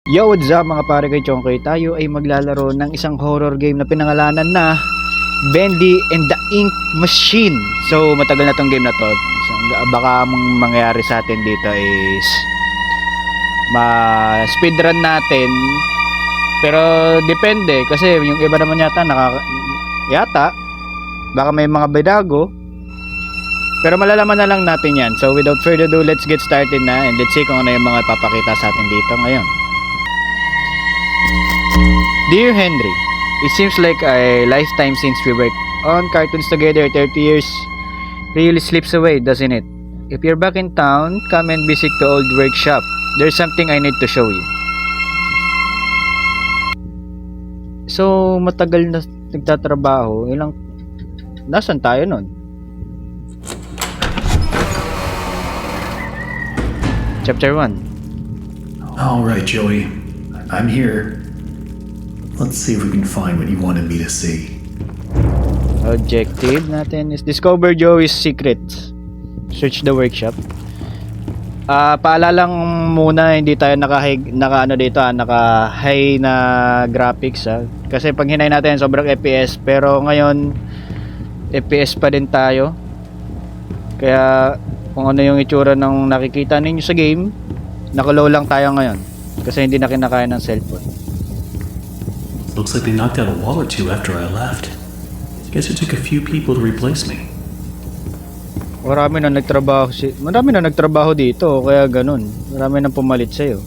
Yo, what's up mga pare kay Chongkoy? Tayo ay maglalaro ng isang horror game na pinangalanan na Bendy and the Ink Machine. So, matagal na tong game na to. So, baka ang mangyayari sa atin dito is ma-speedrun natin. Pero depende kasi yung iba naman yata baka may mga binago. Pero malalaman na lang natin yan. So, without further ado, let's get started na and let's see kung ano yung mga papakita sa atin dito ngayon. Dear Henry, it seems like a lifetime since we worked on cartoons together. 30 years really slips away, doesn't it? If you're back in town, come and visit the old workshop. There's something I need to show you. So, matagal na nagtatrabaho. Nasaan tayo nun? Chapter 1. Alright, Joey. I'm here. Let's see if we can find what you wanted me to see. Objective natin is discover Joey's secrets. Search the workshop. Paalala lang muna, hindi tayo naka-high na graphics kasi pag hinay natin sobrang FPS, pero ngayon FPS pa din tayo. Kaya kung ano yung itsura ng nakikita ninyo sa game, naka-low lang tayo ngayon kasi hindi na kinakaya ng cellphone. Looks like they knocked out a wall or two after I left. Guess it took a few people to replace me. Marami na nagtrabaho dito, kaya ganun. Marami nang pumalit sa'yo.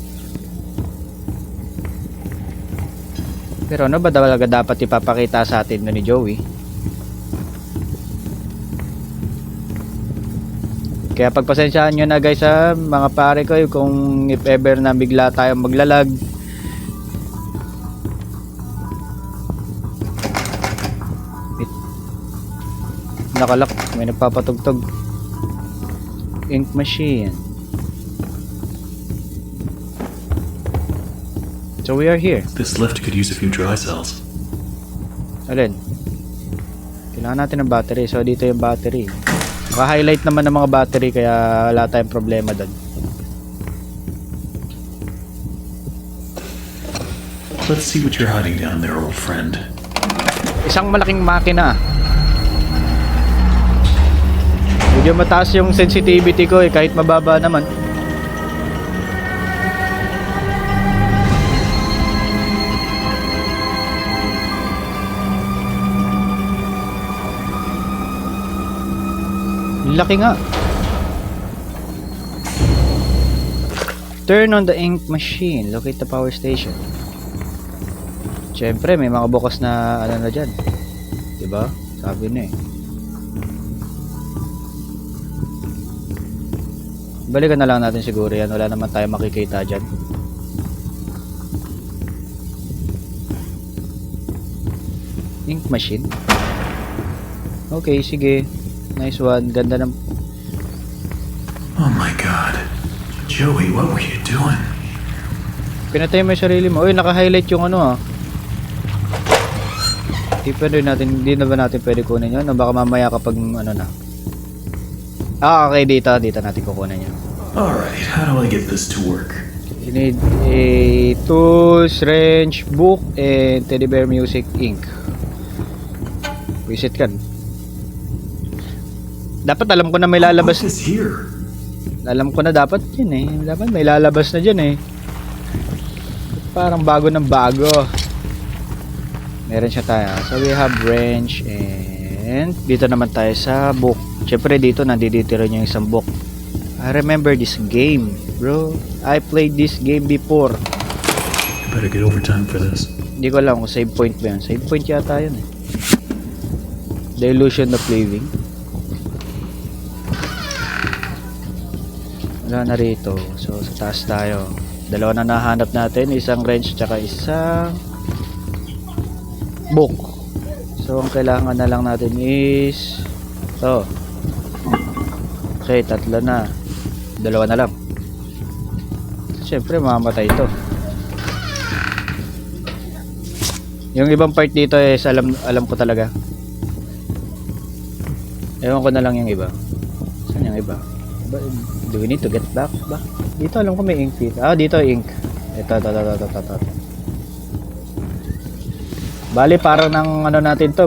Pero ano ba talaga dapat ipapakita sa atin ni Joey? Kaya pagpasensyahan nyo na guys mga pare ko, kung if ever na bigla tayong maglalag. Nakalak, may nagpapatugtog. Ink machine. So we are here. This lift could use a few dry cells. Alin? Kailangan natin ng battery. So dito yung battery. Naka-highlight naman ng mga battery kaya wala tayong problema doon. Let's see what you're hiding down there, old friend. Isang malaking makina. Medyo mataas yung sensitivity ko kahit mababa naman. Laki nga. Turn on the ink machine. Locate the power station. Siyempre may mga bukas na ano na dyan, diba? Sabi na eh. Balikan na lang natin siguro yan. Wala naman tayo makikita dyan. Ink machine. Okay, sige. Nice one. Ganda ng... Oh my god. Joey, what were you doing? Pinatay mo yung sarili mo. Uy, naka-highlight yung ano Hindi na ba natin pwede kunin yun? O baka mamaya kapag ano na. Okay, dito natin kukunin yun. Alright, how do I get this to work? You need a tools, wrench, book, and teddy bear music ink. Visit kan. Dapat alam ko na may lalabas. What is here? Alam ko na dapat yun eh. Dapat may lalabas na dyan eh. Parang bago ng bago. Meron siya tayo. So we have wrench and dito naman tayo sa book. Siyempre dito nandito rin yung isang book. I remember this game, bro. I played this game before. I better get overtime for this. Hindi ko alam kung save point ba yun. Save point yata yun eh. The Illusion of Living. Wala na rito. So sa taas tayo. Dalawa na nahanap natin. Isang wrench tsaka isang book. So ang kailangan na lang natin is to. Okay, tatlo na. Dalawa na lang. Siyempre mamamatay ito. Yung ibang part dito is alam ko talaga. Ewan ko na lang yung iba. Saan yung iba? Do we need to get back ba? Dito alam ko may ink dito. Ah, dito ink. Ito. Bali, parang ng ano natin to,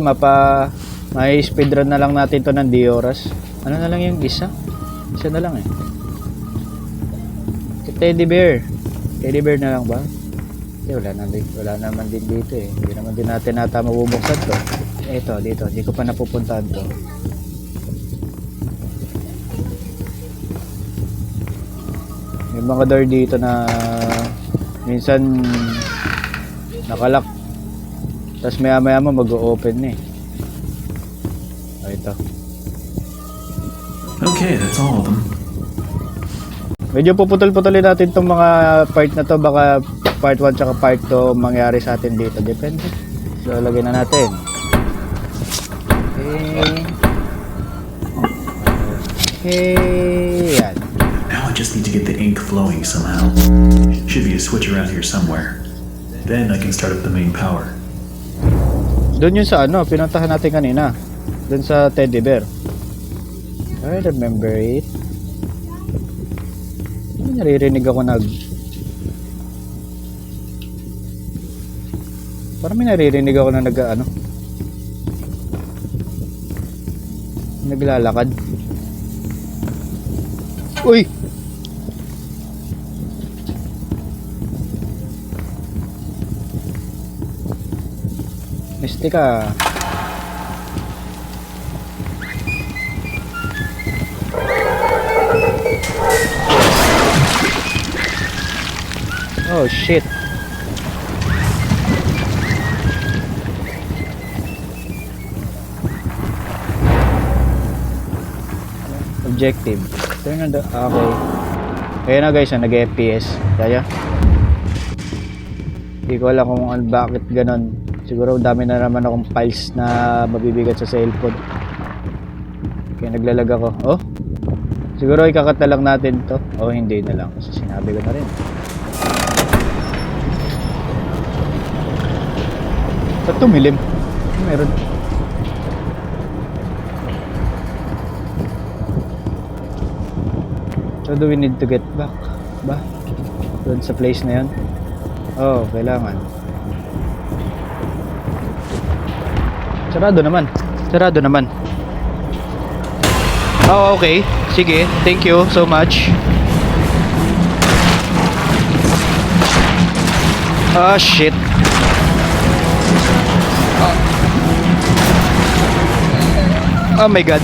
may speedrun na lang natin to ng di oras. Ano na lang yung isa? Isa na lang eh. Teddy bear. Teddy bear na lang ba? Wala naman din dito eh. Hindi naman din natin nata mabubuksan to. Ito, dito. Hindi ko pa napupuntahan to. May mga door dito na minsan nakalak. Tapos maya mag-o-open na eh. Ito. Okay, that's all of them. Medyo puputol-putulin natin itong mga part na to. Baka part 1 tsaka part 2 mangyari sa atin dito. Depende. So, lagyan na natin. Okay. Yan. Now I just need to get the ink flowing somehow. Should be a switch around here somewhere. Then I can start up the main power. Doon yun sa ano, pinuntahan natin kanina. Doon sa teddy bear. I remember it. Naririnig ako parang may naririnig ako na naglalakad. Uy! Mistika. Oh shit. Objective. Turn on the... Okay. Kaya na guys, nag-FPS. Kaya? Hindi ko alam kung bakit ganon. Siguro dami na naman akong files na mabibigat sa cellphone. Kaya naglalag ako. Oh? Siguro ikakat na lang natin to. Oh, hindi na lang. Kasi sinabi ko na rin. Ba't tumilim? Meron. So do we need to get back? Ba? Doon sa place na yun? Oh, kailangan. Sarado naman. Oh, okay. Sige, thank you so much. Oh, shit. Oh my god.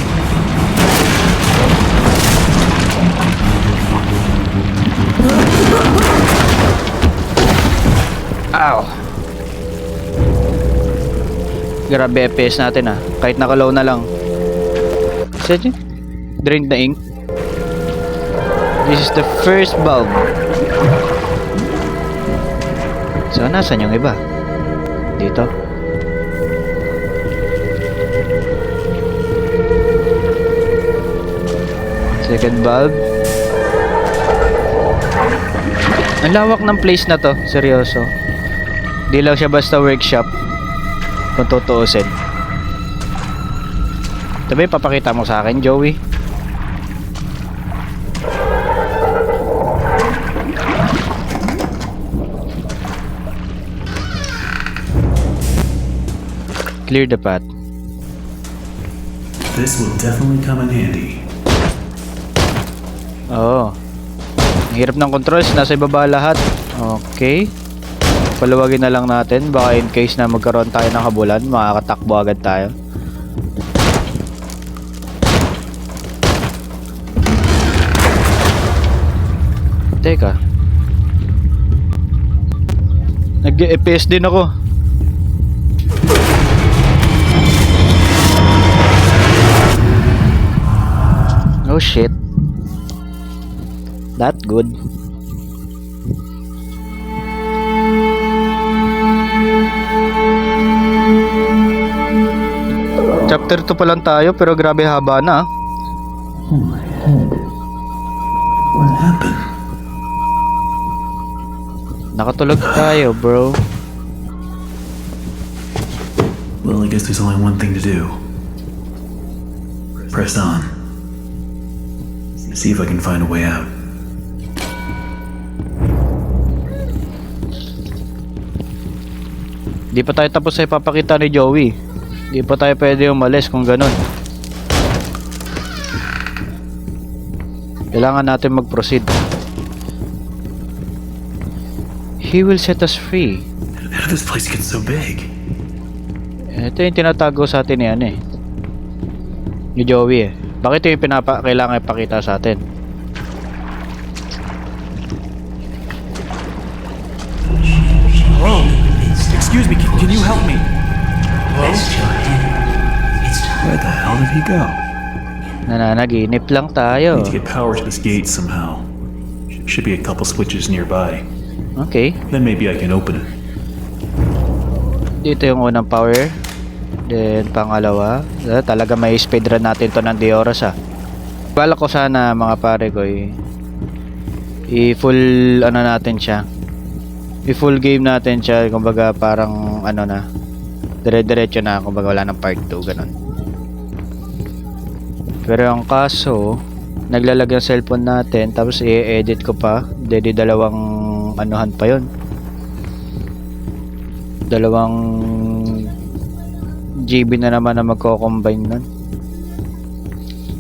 Ow. Grabe FPS natin ah. Kahit nakalow na lang. Sige. Drain the ink. This is the first bulb. So, nasan yung iba? Dito. Second bulb. Ang lawak ng place na to. Seryoso. Di lang siya basta workshop. Kung tutuusin. Tabi, papakita mo sa akin, Joey. Clear the path. This will definitely come in handy. Oo. Ang hirap ng controls. Nasa ibaba lahat. Okay. Paluwagin na lang natin. Baka in case na magkaroon tayo ng habulan, makakatakbo agad tayo. Teka. Nag-FPS din ako. Oh shit. That good. Chapter 2 pa lang tayo pero grabe haba na. Oh my head. What happened? Nakatulog tayo, bro. Well, I guess there's only one thing to do. Press on. See if I can find a way out. Di pa tayo tapos sa ipapakita ni Joey. Di pa tayo pwede umalis kung ganun. Kailangan natin mag-proceed. He will set us free. How did this place get so big? Ito yung tinatago sa atin yan eh. Ni Joey eh. Bakit yung kailangan ipakita sa atin? Hello? Excuse me, can you help me? Hello? Where the hell did he go? Nananaginip lang tayo. Need to get power to this gate somehow. Should be a couple switches nearby. Okay. Then maybe I can open it. Dito yung unang power. Then pangalawa. Talaga may speedrun natin to ng di oras ah. Bala ko sana mga pare ko i-full ano natin siya. I-full game natin siya. Kumbaga parang ano na. Dire-diretso na. Kumbaga wala ng part 2. Ganun. Pero ang kaso naglalag yung cellphone natin. Tapos i-edit ko pa. Dedi dalawang anuhan pa yon. Dalawang GB na naman na magko-combine nun.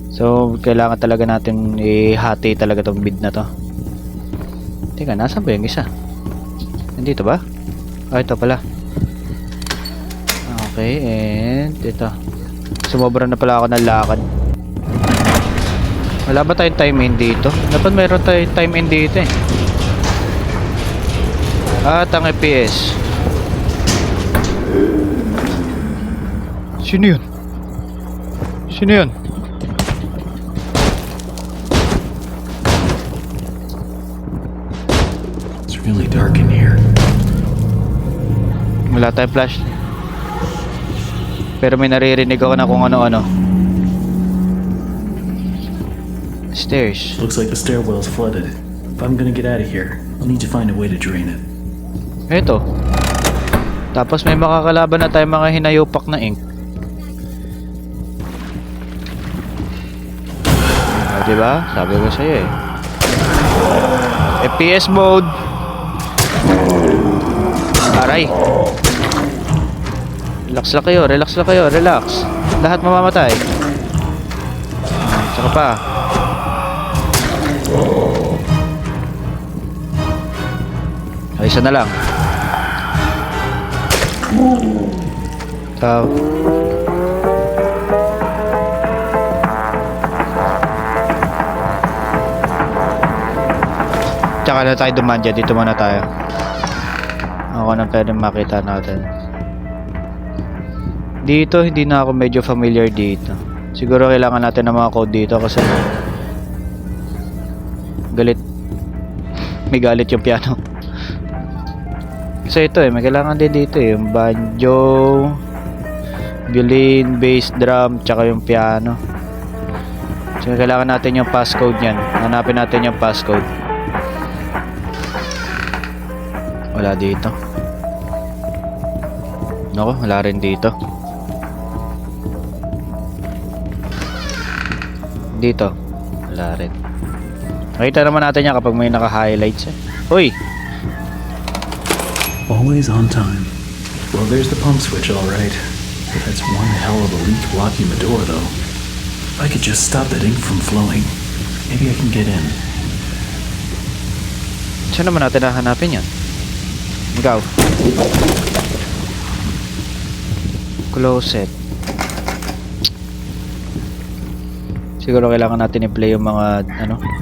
So kailangan talaga natin ihati talaga tong bid na to. Teka, nasaan ba yung isa? Nandito ba? Ah, ito pala. Okay, and ito. Sumobra na pala ako ng lakad. Wala ba tayong time in dito? Dapat mayroon tayong time in dito eh. At ang FPS. Sino yun? Sino yun? It's really dark in here. Wala tayong flash. Pero may naririnig ako na kung ano-ano. Stairs. Looks like the stairwell's flooded. If I'm gonna get out of here, I'll need to find a way to drain it. Eto. Tapos may makakalaban na tayong mga hinayupak na ink. Ah, diba? Sabi ko sa'yo eh. FPS mode. Aray. Relax lang kayo, relax lang kayo, relax. Lahat mamamatay. Tsaka pa. Ay, isa na lang. Ikaw. Tsaka na tayo dumaan dyan. Dito muna tayo. Ako nang pwede makita natin. Dito, hindi na ako medyo familiar dito. Siguro kailangan natin ng mga code dito kasi galit. May galit yung piano. Kasi ito may kailangan din dito yung banjo, violin, bass, drum, tsaka yung piano. So kailangan natin yung passcode niyan. Hanapin natin yung passcode. Wala dito. Nako, wala rin dito. Dito, wala rin. Makita naman natin yan kapag may naka-highlights eh. Uy! Always on time. Well, there's the pump switch, all right. But that's one hell of a leak blocking the door, though. If I could just stop that ink from flowing, maybe I can get in. Saan naman natin hahanapin yan? Ikaw. Closet. Siguro kailangan natin i-play yung mga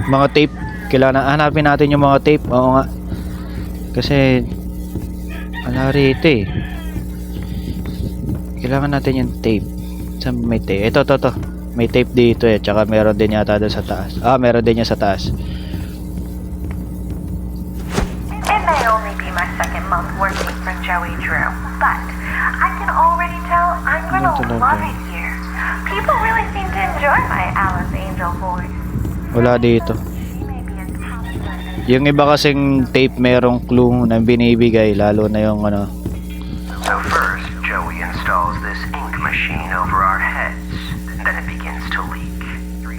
mga tape. Kailangan hanapin natin yung mga tape. Oo nga. Kasi wala rito eh. Kailangan natin yung tape. Saan may tape? Ito. May tape dito eh. Tsaka meron din yata doon sa taas. Ah, meron din yan sa taas. It may only be my second month working for Joey Drew, but I can already tell I'm gonna love it here. People really seem to enjoy my Alice Angel voice. Wala dito. Yung iba kasing tape merong clue na binibigay, lalo na yung So first, Joey installs this ink machine over our heads. Then it begins to leak.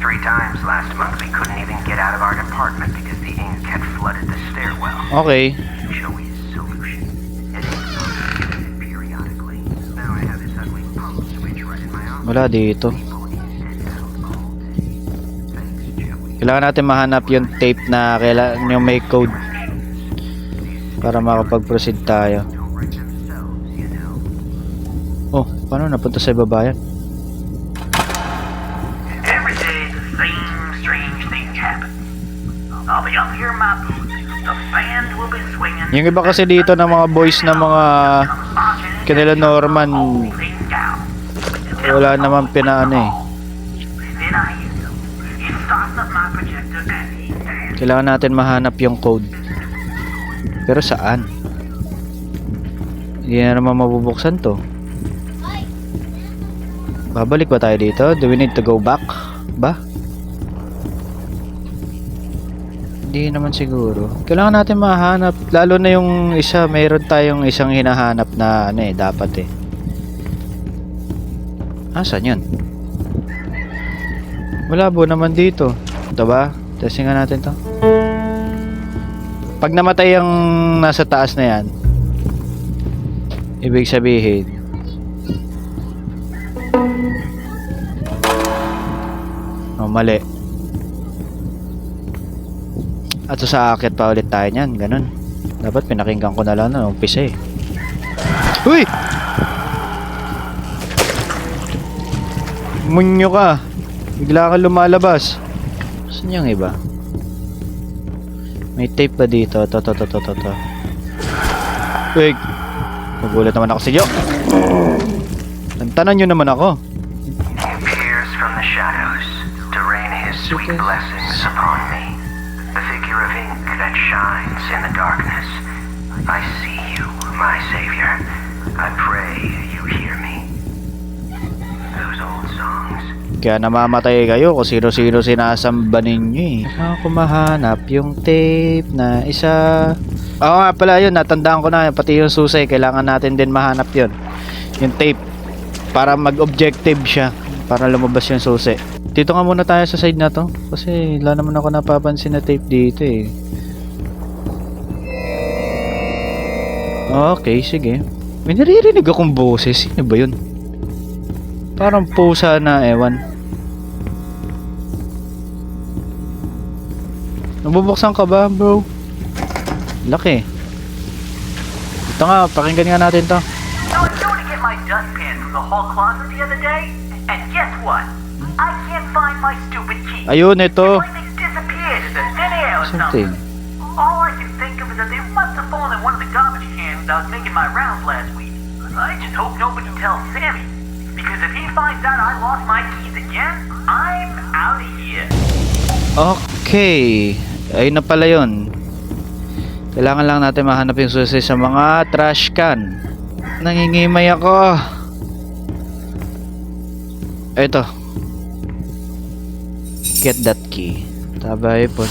3 times last month we couldn't even get out of our department because the ink had flooded the stairwell. Okay. Joey's solution. An ink pump period. Wala dito. Kailangan natin mahanap yung tape na yung may code para makapag-proceed tayo. Oh, paano napunta sa ibaba yan? Every day the same strange thing happens. I'll be up here in my booth. The fans will be swinging. Yung iba kasi dito ng mga boys na mga kanila Norman, wala naman pinaano eh. Then I hear it starts up my projector and he stands. Kailangan natin mahanap yung code. Pero saan? Hindi na naman mabubuksan to. Babalik ba tayo dito? Do we need to go back? Ba? Hindi naman siguro. Kailangan natin mahanap. Lalo na yung isa, mayroon tayong isang hinahanap na ano eh, dapat eh. Saan yun? Malabo naman dito. Ito ba? Testing nga natin to. Pag namatay yung nasa taas na yan, ibig sabihin mali. At sa akit pa ulit tayo niyan, ganun. Dapat pinakinggan ko na lang na umpisa eh. Uy! Munyo ka. Bigla ka lumalabas. Saan yung iba? May tape pa dito. To. Uy! Nagulat naman ako sa iyo. Tantanan nyo naman ako. He appears from the shadows to rain his sweet blessings upon me. The figure of ink that shines in the darkness. I see you, my savior. I pray you hear me. Those old songs. Kaya namamatay kayo kung sino-sino sinasamba ninyo eh. Ako mahanap yung tape na isa. Oo nga pala yun, natandaan ko na. Pati yung susay, kailangan natin din mahanap yun. Yung tape. Para mag-objective siya. Para lumabas yung susi. Dito nga muna tayo sa side na to. Kasi wala naman ako napapansin na tape dito eh. Okay, sige. May naririnig akong boses. Sino ba yun? Parang pusa na ewan. Nabubuksan ka ba, bro? Laki. Ito nga, pakinggan nga natin to. I was going to get my dustpan from the hall closet the other day, and guess what? I can't find my stupid key. Ayun, ito. Everything's disappeared into thin air or Something. something. All I can think of is that they must have fallen in one of the garbage cans when I was making my rounds last week. I just hope nobody tells Sammy, because if he finds out I lost my keys again, I'm out of here. Okay. Ayun na pala yun. Kailangan lang natin mahanap yung susi sa mga trash can. Nangingimay ako. Ito. Get that key. Tabay po.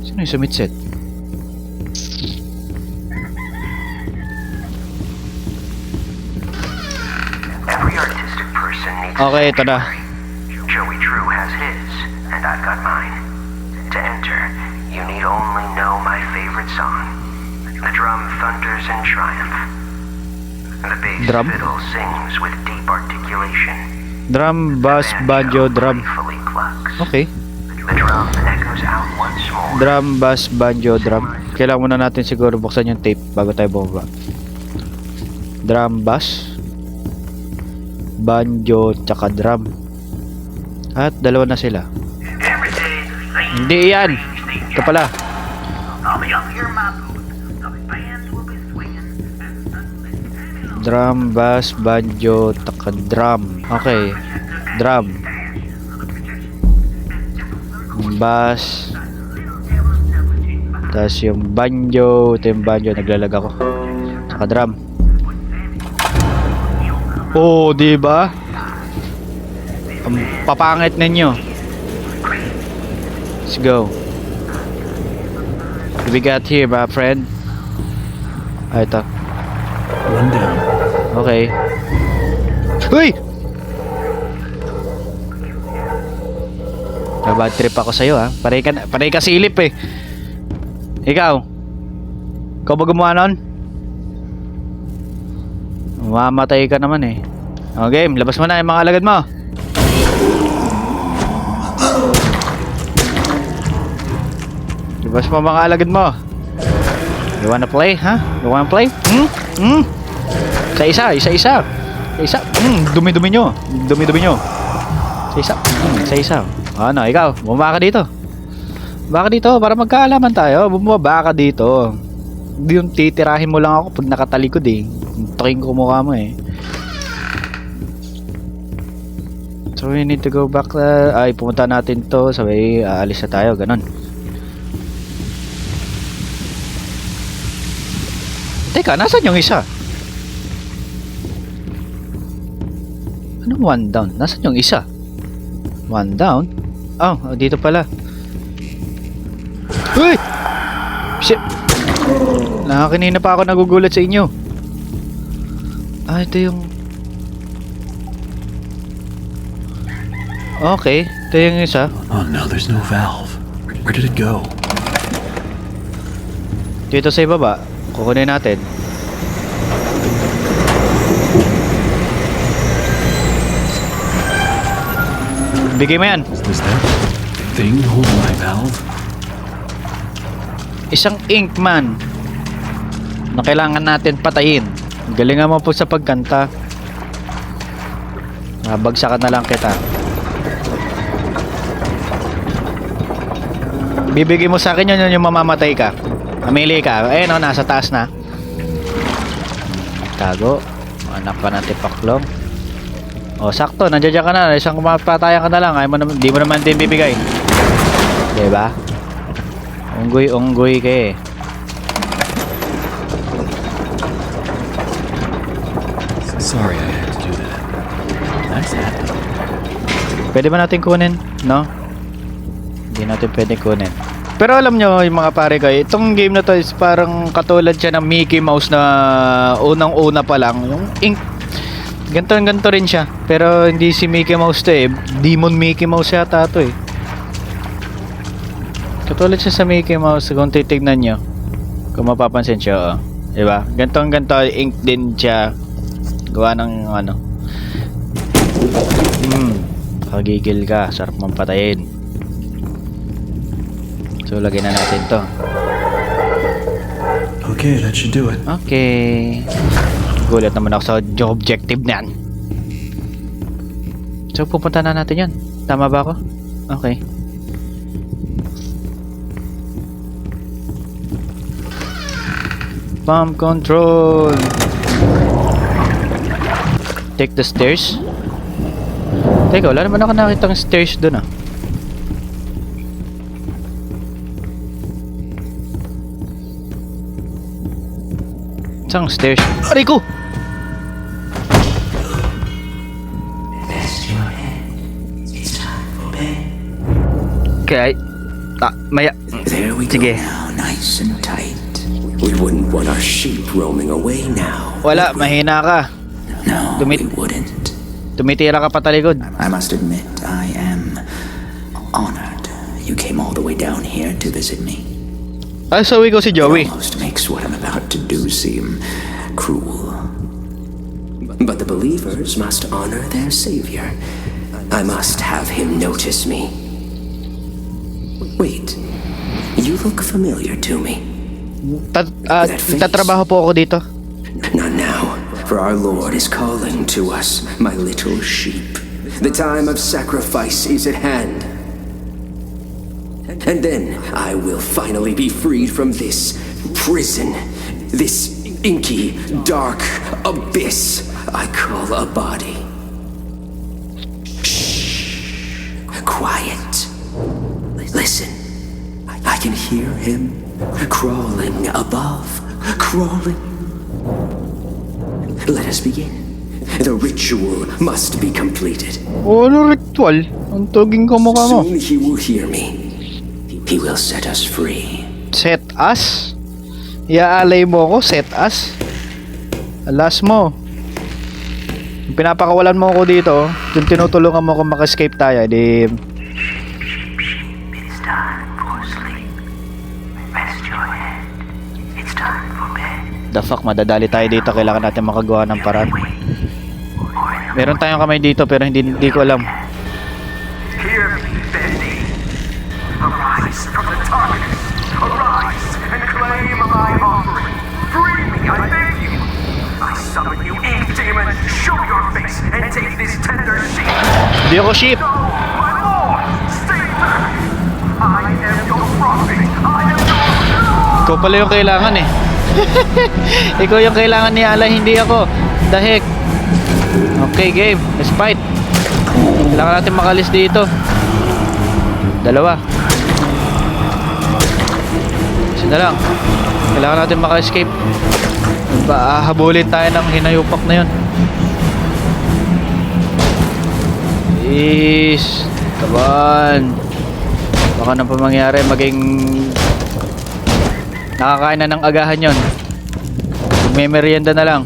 Sino yung sumitset? Every artistic person needs Okay, a ito na. sanctuary. Joey Drew has his, and I've got mine. To enter, you need only know my favorite song. The drum thunders in triumph. The bass Drum? fiddle sings with deep articulation. Drum, bass, banjo, drum. Playfully clucks. Okay. The drum echoes out once more. Drum, bass, banjo, drum. Kailangan muna natin siguro buksan yung tape bago tayo bumaba. Drum, bass, banjo, tsaka drum. At dalawa na sila. Every day the same Hindi yan. thing Ito pala. I'll be up here in my booth. The fans will be swinging, and suddenly Drum, bass, banjo, tsaka drum. Okay. Drum. Bass. Tapos yung banjo. Ito yung banjo. Naglalag ako. Tsaka drum. Oh, di ba? Ang papangit ninyo. Let's go. What we got here, my friend? Ito. One down. Okay. Uy! Bad trip ako sa'yo ha. Panay ka silip eh. Ikaw ba gumawa nun? Mamatay ka naman eh. Okay, labas mo na yung mga alagad mo. Labas mo mga alagad mo. You wanna play, ha? You wanna play? Isa-isa. Dumi-dumi nyo. Isa-isa. Ano, ikaw, bumaba ka dito. Baka dito, para magkaalaman tayo. Bumaba ka dito. Hindi yung titirahin mo lang ako pag nakatalikod eh. Taking ko mukha mo eh. So we need to go back. Ay, pumunta natin to. Sabay, aalis na tayo. Ganon. Teka, nasan yung isa? Anong one down? Nasan yung isa? One down? Oh, dito pala. Uy! Shit! Nakakanina pa ako nagugulat sa inyo. Ah, ito yung... Okay, ito yung isa. Oh no, there's no valve. Where did it go? Dito sa ibaba. Kukunin natin. Bigay mo yan. Was that thing holding my valve? Isang ink man na kailangan natin patayin. Galingan mo po sa pagkanta. Bagsakan na lang kita. Bibigay mo sa akin yun yung mamamatay ka. Amili ka. Ayun o, nasa taas na. Tago. Anak ka ng tipaklong. O, sakto. Nandiyan ka na. Isang mapatayan ka na lang. Ay mo naman, di mo naman din bibigay. Diba? Unggoy-unggoy ka eh. Sorry I had to do that. Nice hat. Pwede ba natin kunin? No? Hindi natin pwede kunin. Pero alam nyo yung mga pare ko, itong game na to is parang katulad siya ng Mickey Mouse na unang-una pa lang. Yung ink, ganto rin siya. Pero hindi si Mickey Mouse to eh. Demon Mickey Mouse yata to eh. Katulad siya sa Mickey Mouse kung titignan nyo. Kung mapapansin siya, oh. Diba? Ganto ink din siya. Gawa ng ano. Kagigil ka. Sarap mong patayin. So, lagyan na natin to. Okay, that should do it. Okay. Gulat naman ako sa objective na yan. So, pupunta na natin yan. Tama ba ako? Okay. Pump control. Take the stairs. Teka, wala naman ako nakitang stairs dun ah. Saan stairs? Aray ko! Okay. Maya. There we Sige. go now, nice and tight. We wouldn't want our sheep roaming away now. Wala, mahina ka. No, Dumit- we wouldn't. Tumitira ka pa talikod. I must admit, I am honored you came all the way down here to visit me. Ay, sawi ko si Joey. It almost makes what I'm about to do seem cruel. But the believers must honor their savior. I must have him notice me. Wait, you look familiar to me. Tatrabaho po ako dito. Not now, for our Lord is calling to us, my little sheep. The time of sacrifice is at hand. And then I will finally be freed from this prison, this inky, dark abyss I call a body. Shh. Quiet. Listen. I can hear him crawling above, crawling. Let us begin. The ritual must be completed. Oh, ano ritual? Ang tuging ko mukha mo. Soon he will hear me. He will set us free. Set us? Iaalay mo ako? Set us? Alas mo. Yung pinapakawalan mo ako dito, yung tinutulungan mo ako maka-escape tayo, di... It's time for sleep. Rest your head. It's time for bed. The fuck, madadali tayo dito. Kailangan natin makagawa ng paraan. Meron tayong kamay dito pero hindi ko alam. Hear me, Bendy. Arise from the darkness. Arise and claim my offering. Free me, I beg you. I summon you, ink demon. Show your face and take this tender sheep. Hindi ako sheep. No, my lord, stay back. I am your prophet. I am your Ikaw pala yung kailangan eh. Ikaw yung kailangan ni Ala, hindi ako. The heck. Okay, game. Let's fight. Kailangan natin makalis dito. Dalawa. Isa na lang. Kailangan natin maka-escape. Habulin tayo ng hinayupak na yun. Is. Kaban. Baka nang pa mangyari maging nakakain na ng agahan yon. May merienda na lang.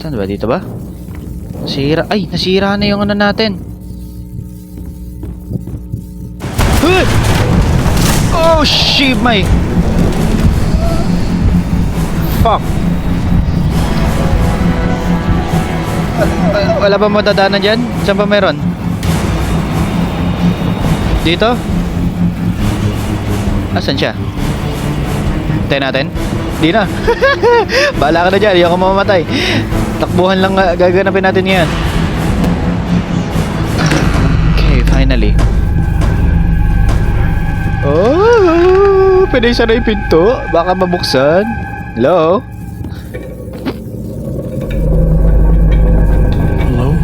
Saan ba? Dito ba? Nasira. Ay, nasira na yung ano natin. Huh! Oh shit, my. Fuck. Wala ba matadaanan dyan? Saan ba meron? Dito? Asan siya? Tayo natin? Di na. Bahala ka na dyan, di ako mamamatay. Takbuhan lang gaganapin natin yan. Okay, finally. Oh, pwede sana yung pinto. Baka mabuksan. Hello? Hello?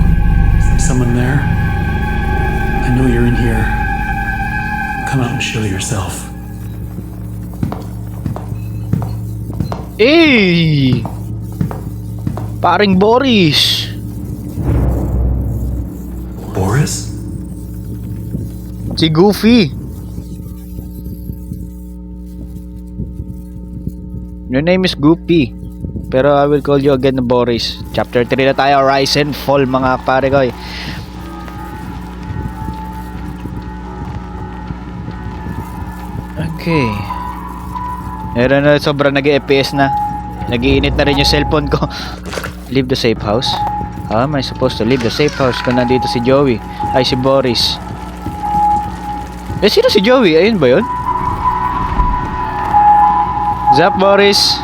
Is someone there? I know you're in here. Come out and show yourself. Eh! Paring Boris. Boris? Si Goofy. Your name is Goofy. Pero I will call you again Boris. Chapter 3 na tayo. Rise and Fall, mga pare ko. Okay. Meron na, sobrang nag-FPS na. Nag-iinit na rin yung cellphone ko. Leave the safe house. How am I supposed to leave the safe house kung nandito si Joey? Ay, si Boris. Eh, sino si Joey? Ayun ba yun? Zap, Boris.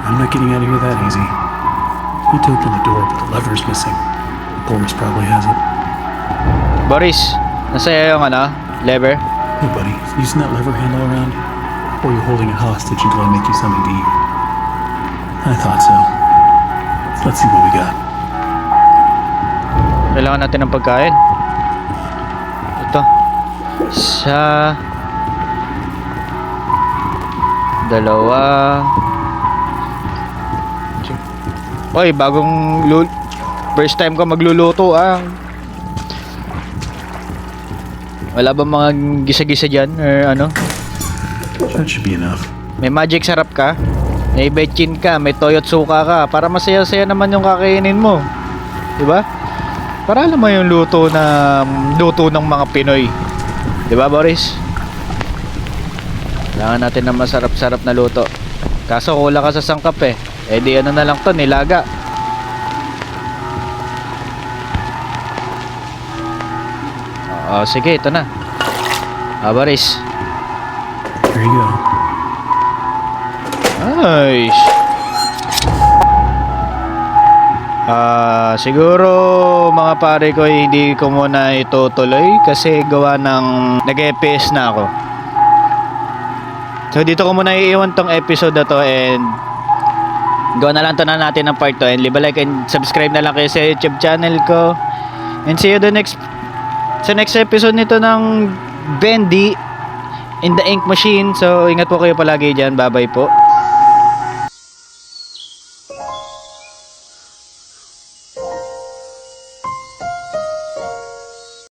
I'm not getting out of here that easy. Need to open the door, but the lever's missing. Boris probably has it. Boris, nasa'yo yung ano? Lever? Hey, buddy, using that lever handle around? Or are you holding it hostage until I make you something to eat? I thought so. Let's see what we got. Kailangan natin ng pagkain. Ito. Isa. Dalawa. Oy, bagong first time ko magluluto ah. Wala ba mga gisa-gisa dyan or ano? That should be enough. May magic sarap ka, may betchin ka, may toyot suka ka, para masaya-saya naman yung kakainin mo. Diba? Para alam mo yung luto ng mga Pinoy. Diba, Boris? Kailangan natin ng masarap-sarap na luto. Kaso kulang ka sa sangkap eh. Eh di ano na lang to, nilaga. Oo, sige, ito na. Boris. Here you go. Nice. Siguro mga pare ko hindi ko muna itutuloy kasi gawa ng nag-FPS na ako. So dito ko muna iiwan tong episode na to and gawa na lang to na natin ng part 2 and leave a like and subscribe na lang kayo sa YouTube channel ko and see you sa next episode nito ng Bendy in the Ink Machine. So ingat po kayo palagi dyan. Bye bye po.